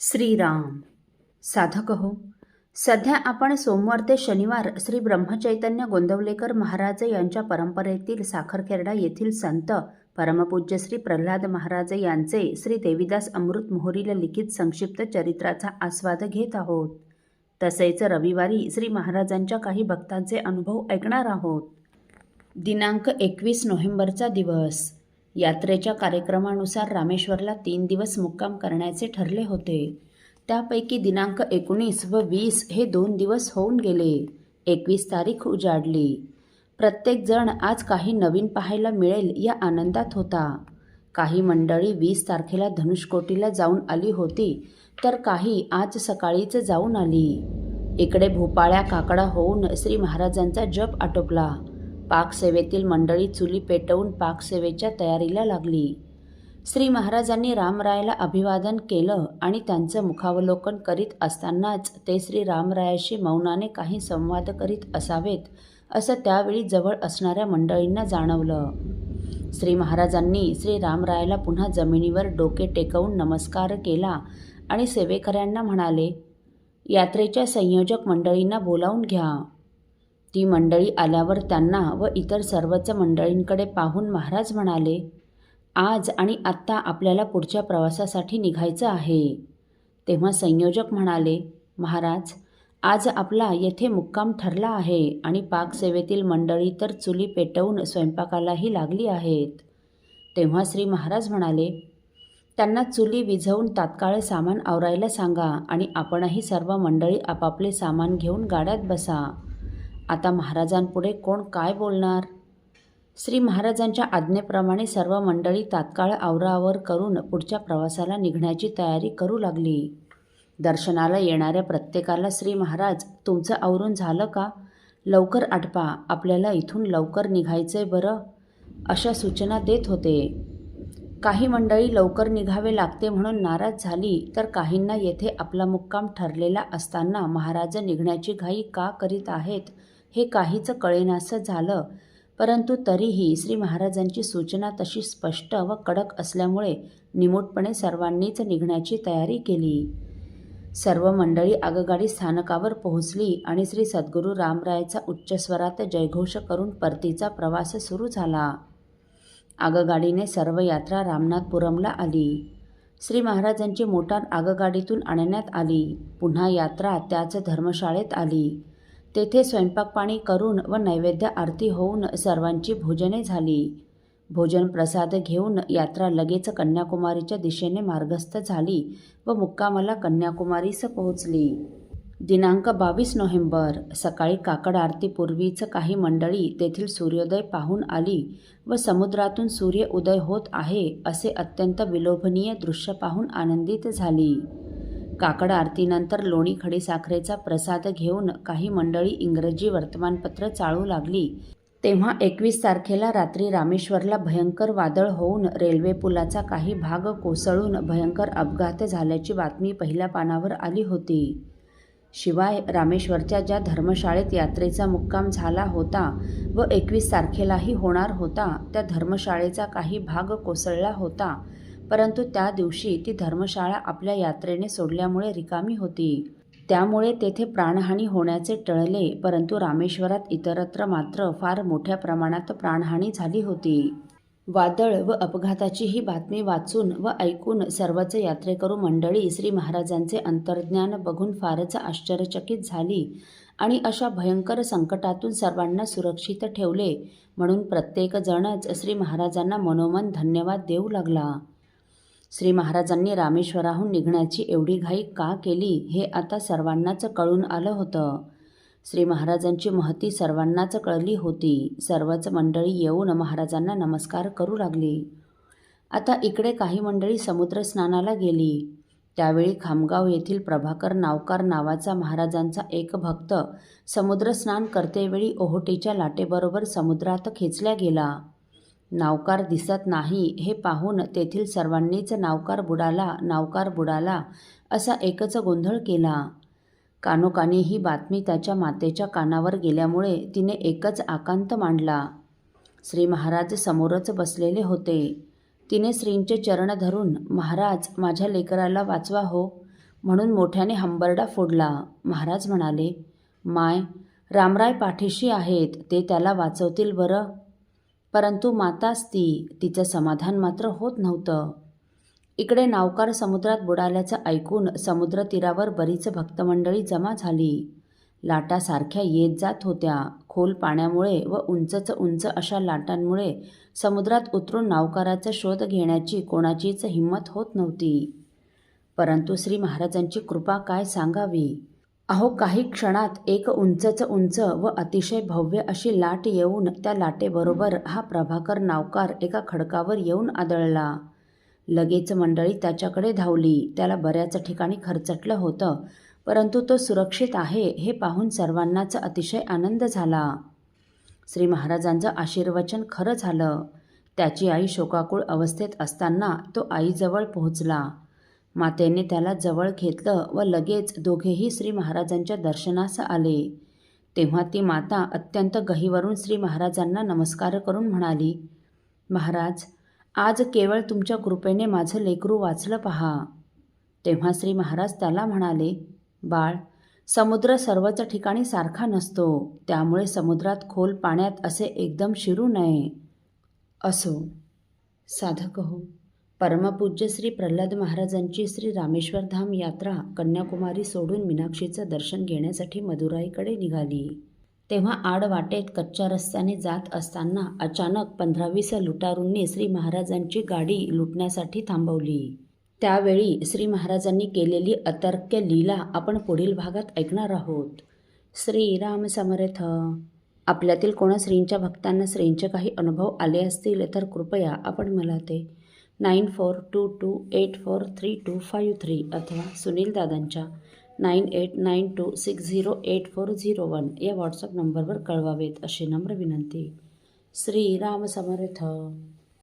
श्रीराम. साधक हो, सध्या आपण सोमवार ते शनिवार श्री ब्रह्मचैतन्य गोंदवलेकर महाराज यांच्या परंपरेतील साखरखेर्डा येथील संत परमपूज्य श्री प्रल्हाद महाराज यांचे श्री देवीदास अमृत मोहोरीला लिखित संक्षिप्त चरित्राचा आस्वाद घेत आहोत. तसेच रविवारी श्री महाराजांच्या काही भक्तांचे अनुभव ऐकणार आहोत. दिनांक 21 नोव्हेंबरचा दिवस. यात्रेच्या कार्यक्रमानुसार रामेश्वरला 3 दिवस मुक्काम करण्याचे ठरले होते. त्यापैकी दिनांक 19 व 20 हे 2 दिवस होऊन गेले. 21 तारीख उजाडली. प्रत्येकजण आज काही नवीन पाहायला मिळेल या आनंदात होता. काही मंडळी 20 तारखेला धनुष्कोटीला जाऊन आली होती, तर काही आज सकाळीच जाऊन आली. इकडे भोपाळ्या काकडा होऊन श्री महाराजांचा जप आटोपला. पाकसेवेतील मंडळी चुली पेटवून पाकसेवेच्या तयारीला लागली. श्री महाराजांनी रामरायाला अभिवादन केलं आणि त्यांचं मुखावलोकन करीत असतानाच ते श्री रामरायाशी मौनाने काही संवाद करीत असावेत असं त्यावेळी जवळ असणाऱ्या मंडळींना जाणवलं. श्री महाराजांनी श्री रामरायाला पुन्हा जमिनीवर डोके टेकवून नमस्कार केला आणि सेवेकऱ्यांना म्हणाले, यात्रेच्या संयोजक मंडळींना बोलावून घ्या. ती मंडळी आल्यावर त्यांना व इतर सर्वच मंडळींकडे पाहून महाराज म्हणाले, आज आणि आत्ता आपल्याला पुढच्या प्रवासासाठी निघायचं आहे. तेव्हा संयोजक म्हणाले, महाराज, आज आपला येथे मुक्काम ठरला आहे आणि पाकसेवेतील मंडळी तर चुली पेटवून स्वयंपाकालाही लागली आहेत. तेव्हा श्री महाराज म्हणाले, त्यांना चुली विझवून तात्काळ सामान आवरायला सांगा आणि आपणही सर्व मंडळी आपापले सामान घेऊन गाड्यात बसा. आता महाराजांपुढे कोण काय बोलणार? श्री महाराजांच्या आज्ञेप्रमाणे सर्व मंडळी तात्काळ आवराआवर करून पुढच्या प्रवासाला निघण्याची तयारी करू लागली. दर्शनाला येणाऱ्या प्रत्येकाला श्री महाराज, तुमचं आवरून झालं का? लवकर आटपा, आपल्याला इथून लवकर निघायचंय बरं, अशा सूचना देत होते. काही मंडळी लवकर निघावे लागते म्हणून नाराज झाली, तर काहींना येथे आपला मुक्काम ठरलेला असताना महाराज निघण्याची घाई का करीत आहेत हे काहीच कळेनासं झालं. परंतु तरीही श्री महाराजांची सूचना तशी स्पष्ट व कडक असल्यामुळे निमूटपणे सर्वांनीच निघण्याची तयारी केली. सर्व मंडळी आगगाडी स्थानकावर पोहोचली आणि श्री सद्गुरू रामरायाचा उच्च स्वरात जयघोष करून परतीचा प्रवास सुरू झाला. आगगाडीने सर्व यात्रा रामनाथपुरमला आली. श्री महाराजांची मोटार आगगाडीतून आणण्यात आली. पुन्हा यात्रा त्याच धर्मशाळेत आली. तेथे स्वयंपाकपाणी करून व नैवेद्य आरती होऊन सर्वांची भोजने झाली. भोजन प्रसाद घेऊन यात्रा लगेच कन्याकुमारीच्या दिशेने मार्गस्थ झाली व मुक्कामाला कन्याकुमारीस पोहोचली. दिनांक 22 नोव्हेंबर. सकाळी काकड आरतीपूर्वीच काही मंडळी तेथील सूर्योदय पाहून आली व समुद्रातून सूर्य उदय होत आहे असे अत्यंत विलोभनीय दृश्य पाहून आनंदित झाली. काकड आरतीनंतर लोणी खडीसाखरेचा प्रसाद घेऊन काही मंडळी इंग्रजी वर्तमानपत्र चाळू लागली. तेव्हा 21 तारखेला रात्री रामेश्वरला भयंकर वादळ होऊन रेल्वे पुलाचा काही भाग कोसळून भयंकर अपघात झाल्याची बातमी पहिल्या पानावर आली होती. शिवाय रामेश्वरच्या ज्या धर्मशाळेत यात्रेचा मुक्काम झाला होता व 21 तारखेलाही होणार होता, त्या धर्मशाळेचा काही भाग कोसळला होता. परंतु त्या दिवशी ती धर्मशाळा आपल्या यात्रेने सोडल्यामुळे रिकामी होती. त्यामुळे तेथे प्राणहानी होण्याचे टळले. परंतु रामेश्वरात इतरत्र मात्र फार मोठ्या प्रमाणात प्राणहानी झाली होती. वादळ व अपघाताची ही बातमी वाचून व ऐकून सर्वच यात्रेकरू मंडळी श्री महाराजांचे अंतर्ज्ञान बघून फारच आश्चर्यचकित झाली आणि अशा भयंकर संकटातून सर्वांना सुरक्षित ठेवले म्हणून प्रत्येक जणच श्री महाराजांना मनोमन धन्यवाद देऊ लागला. श्री महाराजांनी रामेश्वराहून निघण्याची एवढी घाई का केली हे आता सर्वांनाच कळून आलं होतं. श्री महाराजांची महती सर्वांनाच कळली होती. सर्वच मंडळी येऊन महाराजांना नमस्कार करू लागली. आता इकडे काही मंडळी समुद्र स्नानाला गेली. त्यावेळी खामगाव येथील प्रभाकर नावकार नावाचा महाराजांचा एक भक्त समुद्र स्नान करतेवेळी ओहोटीच्या लाटेबरोबर समुद्रात खेचल्या गेला. नावकार दिसत नाही हे पाहून तेथील सर्वांनीच नावकार बुडाला, नावकार बुडाला असा एकच गोंधळ केला. कानोकानी ही बातमी त्याच्या मातेच्या कानावर गेल्यामुळे तिने एकच आकांत मांडला. श्री महाराज समोरच बसलेले होते. तिने श्रींचे चरण धरून, महाराज, माझ्या लेकराला वाचवा हो, म्हणून मोठ्याने हंबरडा फोडला. महाराज म्हणाले, माय, रामराय पाठीशी आहेत, ते त्याला वाचवतील बरं. परंतु माताच ती, तिचं समाधान मात्र होत नव्हतं. इकडे नावकार समुद्रात बुडाल्याचं ऐकून समुद्र तीरावर बरीच भक्तमंडळी जमा झाली. लाटा सारख्या येत जात होत्या. खोल पाण्यामुळे व उंचच उंच अशा लाटांमुळे समुद्रात उतरून नावकाराचा शोध घेण्याची कोणाचीच हिंमत होत नव्हती. परंतु श्री महाराजांची कृपा काय सांगावी. अहो, काही क्षणात एक उंचच उंच व अतिशय भव्य अशी लाट येऊन त्या लाटेबरोबर हा प्रभाकर नावकार एका खडकावर येऊन आदळला. लगेच मंडळी त्याच्याकडे धावली. त्याला बऱ्याच ठिकाणी खरचटलं होतं, परंतु तो सुरक्षित आहे हे पाहून सर्वांनाच अतिशय आनंद झाला. श्री महाराजांचं आशीर्वचन खरं झालं. त्याची आई शोकाकुळ अवस्थेत असताना तो आईजवळ पोहोचला. मातेने त्याला जवळ घेतलं व लगेच दोघेही श्री महाराजांच्या दर्शनास आले. तेव्हा ती माता अत्यंत गहिवरून श्री महाराजांना नमस्कार करून म्हणाली, महाराज, आज केवळ तुमच्या कृपेने माझं लेकरू वाचलं पहा. तेव्हा श्री महाराज त्याला म्हणाले, बाळ, समुद्र सर्वच ठिकाणी सारखा नसतो, त्यामुळे समुद्रात खोल पाण्यात असे एकदम शिरू नये. असो. साधक हो, परमपूज्य श्री प्रल्हाद महाराजांची श्री रामेश्वर धाम यात्रा कन्याकुमारी सोडून मीनाक्षीचं दर्शन घेण्यासाठी मदुराईकडे निघाली. तेव्हा आडवाटेत कच्च्या रस्त्याने जात असताना अचानक 15-20 लुटारूंनी श्री महाराजांची गाडी लुटण्यासाठी थांबवली. त्यावेळी श्री महाराजांनी केलेली अतर्क्य लीला आपण पुढील भागात ऐकणार आहोत. श्रीराम समर्थ. आपल्यातील कोणा श्रींच्या भक्तांना श्रींचे काही अनुभव आले असतील तर कृपया आपण मला ते 9422843253 अथवा सुनील दादांच्या 9892608401 या व्हॉट्सअप नंबरवर कळवावेत अशी नम्र विनंती. श्रीराम समर्थ.